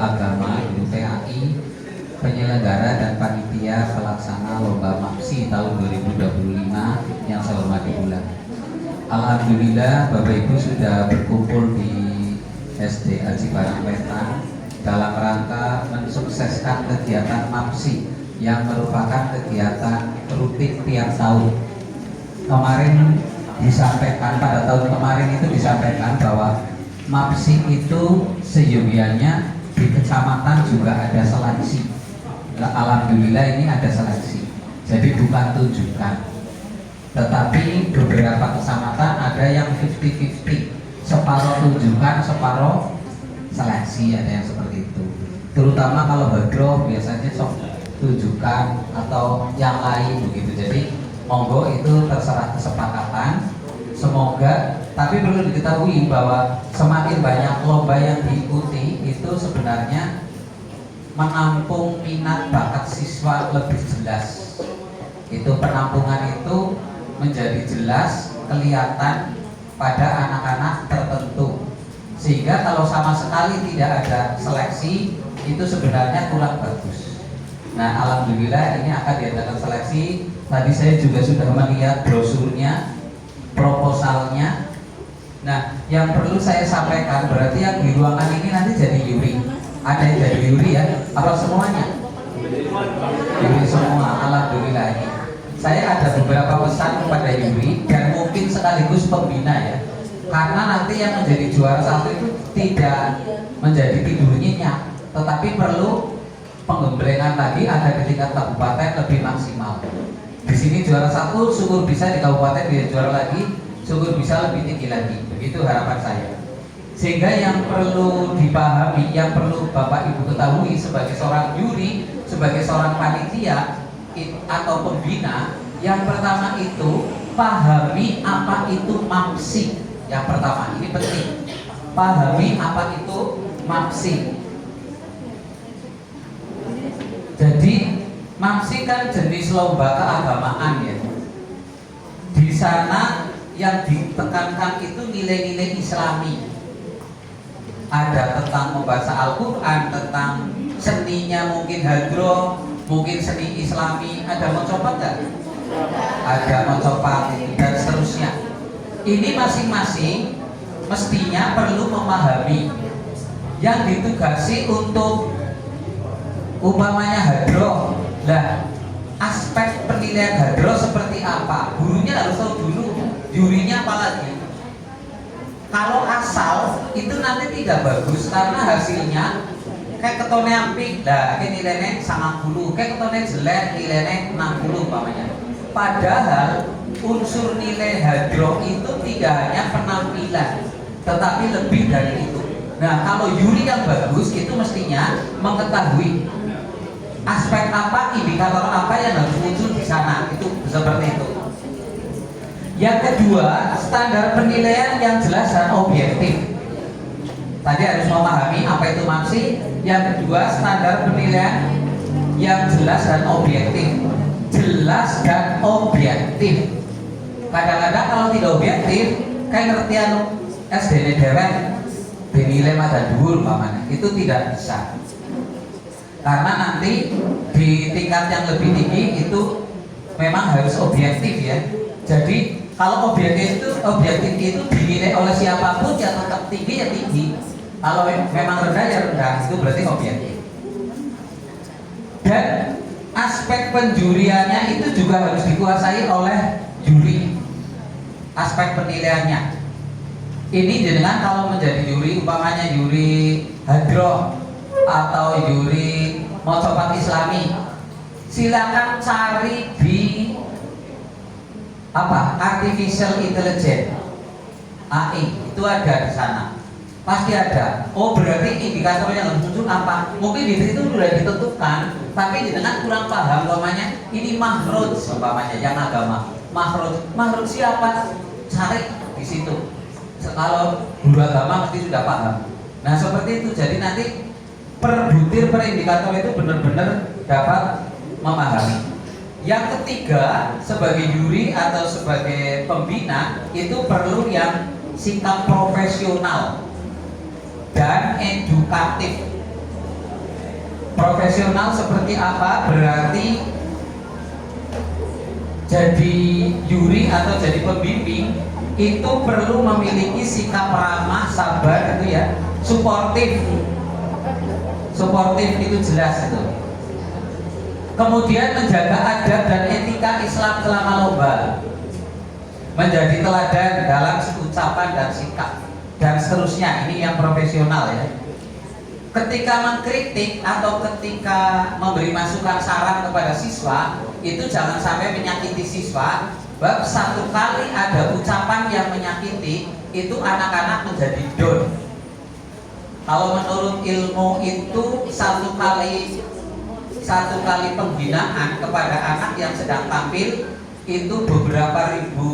Agama PAI, penyelenggara dan panitia pelaksana lomba MAPSI tahun 2025 yang saya hormati pula. Alhamdulillah Bapak Ibu sudah berkumpul di SD Haji Barang Wetan dalam rangka mensukseskan kegiatan MAPSI yang merupakan kegiatan rutin tiap tahun. Kemarin disampaikan, pada tahun kemarin itu disampaikan bahwa MAPSI itu seyogianya di kecamatan juga ada seleksi. Alhamdulillah ini ada seleksi. Jadi bukan tunjukkan, tetapi beberapa kecamatan ada yang 50-50, separuh tunjukkan, separuh seleksi, ada yang seperti itu. Terutama kalau hadroh biasanya tunjukkan atau yang lain begitu. Jadi monggo itu terserah kesepakatan. Semoga, tapi perlu diketahui bahwa semakin banyak lomba yang diikuti itu sebenarnya menampung minat bakat siswa lebih jelas. Itu penampungan itu menjadi jelas kelihatan pada anak-anak tertentu, sehingga kalau sama sekali tidak ada seleksi itu sebenarnya kurang bagus. Nah, alhamdulillah ini akan diadakan seleksi. Tadi saya juga sudah melihat brosurnya, proposalnya. Nah, yang perlu saya sampaikan berarti yang di ruangan ini nanti jadi juri. Ada yang jadi juri ya? Apa semuanya? Juri semua, alhamdulillah ini. Saya ada beberapa pesan kepada juri dan mungkin sekaligus pembina ya. Karena nanti yang menjadi juara satu itu tidak menjadi tidur nyenyak, tetapi perlu penggemblengan lagi, ada di tingkat kabupaten lebih maksimal. Di sini juara satu, syukur bisa di kabupaten dia juara lagi, syukur bisa lebih tinggi lagi. Begitu harapan saya. Sehingga yang perlu dipahami, yang perlu Bapak Ibu ketahui sebagai seorang juri, sebagai seorang panitia atau pembina, yang pertama itu pahami apa itu MAPSI. Yang pertama, ini penting. Pahami apa itu MAPSI. Jadi MAPSI kan jenis lomba keagamaan ya. Di sana yang ditekankan itu nilai-nilai Islami. Ada tentang membaca Al-Quran, tentang seninya mungkin hadroh, mungkin seni Islami. Ada mencoba nggak? Ada mencoba dan seterusnya. Ini masing-masing mestinya perlu memahami. Yang ditugasi untuk umpamanya hadroh, lah aspek penilaian hadroh seperti apa? Gurunya harus tahu dulu, jurinya apalagi. Kalau asal itu nanti tidak bagus karena hasilnya kayak ketone apik, lah ini nilainya 90, kayak ketone jelek nilainya 60 umpamanya. Padahal unsur nilai hadroh itu tidak hanya penampilan, tetapi lebih dari itu. Nah, kalau juri yang bagus itu mestinya mengetahui aspek apa, indikator apa yang harus muncul di sana, itu seperti itu. Yang kedua, standar penilaian yang jelas dan objektif. Tadi harus memahami apa itu MAPSI. Yang kedua, standar penilaian yang jelas dan objektif. Jelas dan objektif. Kadang-kadang kalau tidak objektif, kayak ngertian SD dewek dinilai mata dhuwur umpamanya, itu tidak bisa. Karena nanti di tingkat yang lebih tinggi itu memang harus objektif ya. Jadi kalau objektif itu dinilai oleh siapapun ya tetap tinggi ya tinggi. Kalau memang rendah ya rendah, itu berarti objektif. Dan aspek penjuriannya itu juga harus dikuasai oleh juri. Aspek penilaiannya. Ini dengan kalau menjadi juri, umpamanya juri hadroh atau juri mocopat Islami, silakan cari di artificial intelligence AI, itu ada di sana, pasti ada. Oh, berarti indikator yang harus muncul apa? Mungkin di situ sudah ditentukan, tapi dengan kurang paham, umpamanya ini makhraj, umpamanya yang agama, makhraj siapa? Cari di situ. Kalau guru agama mesti sudah paham. Nah, seperti itu. Jadi nanti per butir, per indikator itu benar-benar dapat memahami. Yang ketiga, sebagai juri atau sebagai pembina itu perlu yang sikap profesional dan edukatif. Profesional seperti apa? Berarti jadi juri atau jadi pembimbing itu perlu memiliki sikap ramah, sabar itu ya, suportif. Suportif itu jelas itu. Kemudian menjaga adab dan etika Islam selama lomba. Menjadi teladan dalam ucapan dan sikap dan seterusnya. Ini yang profesional ya. Ketika mengkritik atau ketika memberi masukan saran kepada siswa, itu jangan sampai menyakiti siswa. Bab satu kali ada ucapan yang menyakiti, itu anak-anak menjadi down. Kalau menurut ilmu itu satu kali penghinaan kepada anak yang sedang tampil itu beberapa ribu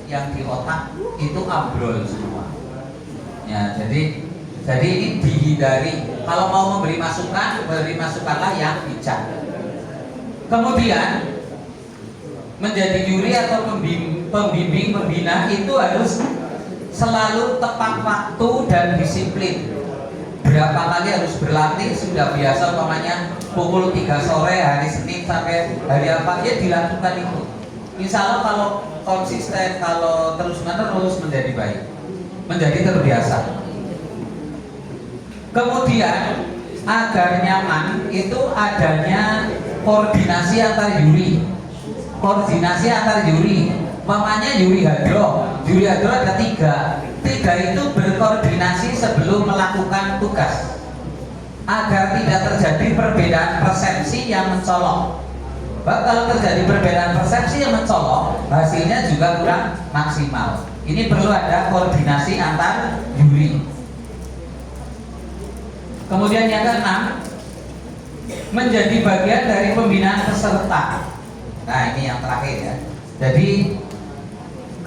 yang di otak itu ambrol semua. Ya, jadi ini dihindari. Kalau mau memberi masukan, beri masukanlah yang bijak. Kemudian menjadi juri atau pembimbing pembina itu harus selalu tepat waktu dan disiplin. Berapa kali harus berlatih, sudah biasa umpamanya pukul 3 sore hari Senin sampai hari apa ya dilakukan itu. Insya Allah kalau konsisten, kalau terus menerus menjadi baik, menjadi terbiasa. Kemudian agar nyaman itu adanya koordinasi antar juri. Koordinasi antar juri, mamanya juri hadroh ada 3 itu berkoordinasi sebelum melakukan tugas agar tidak terjadi perbedaan persepsi yang mencolok. Kalau terjadi perbedaan persepsi yang mencolok, hasilnya juga kurang maksimal. Ini perlu ada koordinasi antar juri. Kemudian yang keenam, menjadi bagian dari pembinaan peserta. Nah ini yang terakhir ya. Jadi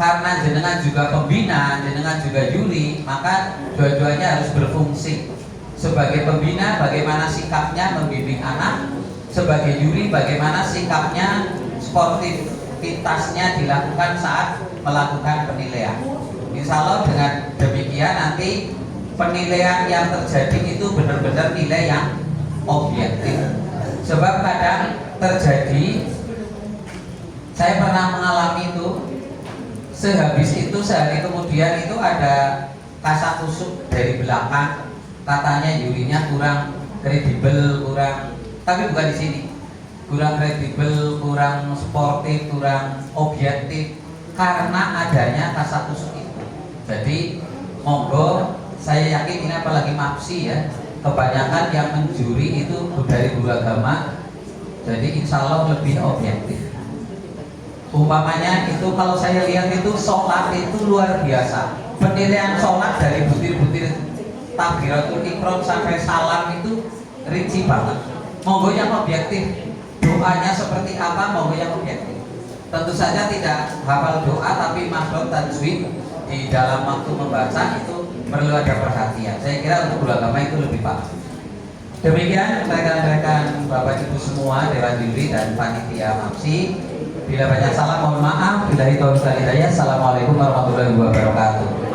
karena jenengan juga pembina, jenengan juga juri, maka dua-duanya harus berfungsi. Sebagai pembina, bagaimana sikapnya membimbing anak. Sebagai juri, bagaimana sikapnya, sportivitasnya dilakukan saat melakukan penilaian. Insya Allah dengan demikian nanti penilaian yang terjadi itu benar-benar nilai yang objektif. Sebab kadang terjadi, saya pernah mengalami itu, sehabis itu sehari kemudian itu ada kasakusuk dari belakang, katanya jurinya kurang kredibel, tapi bukan di sini, kurang kredibel, kurang sportif, kurang objektif karena adanya kasakusuk itu. Jadi monggo, saya yakin ini apalagi MAPSI ya, kebanyakan yang menjuri itu dari guru agama, jadi insya Allah lebih objektif. Umpamanya itu kalau saya lihat itu sholat itu luar biasa. Penilaian sholat dari butir-butir takbiratul ihram sampai salam itu rinci banget. Monggo yang objektif. Doanya seperti apa, monggo yang objektif. Tentu saja tidak hafal doa tapi makhraj tajwid di dalam waktu membaca itu perlu ada perhatian. Saya kira untuk guru agama itu lebih paham. Demikian rekan-rekan Bapak Ibu semua, Dewan Juri dan Panitia MAPSI. Bila banyak salah mohon maaf. Billahi taufiq wal hidayah. Assalamualaikum warahmatullahi wabarakatuh.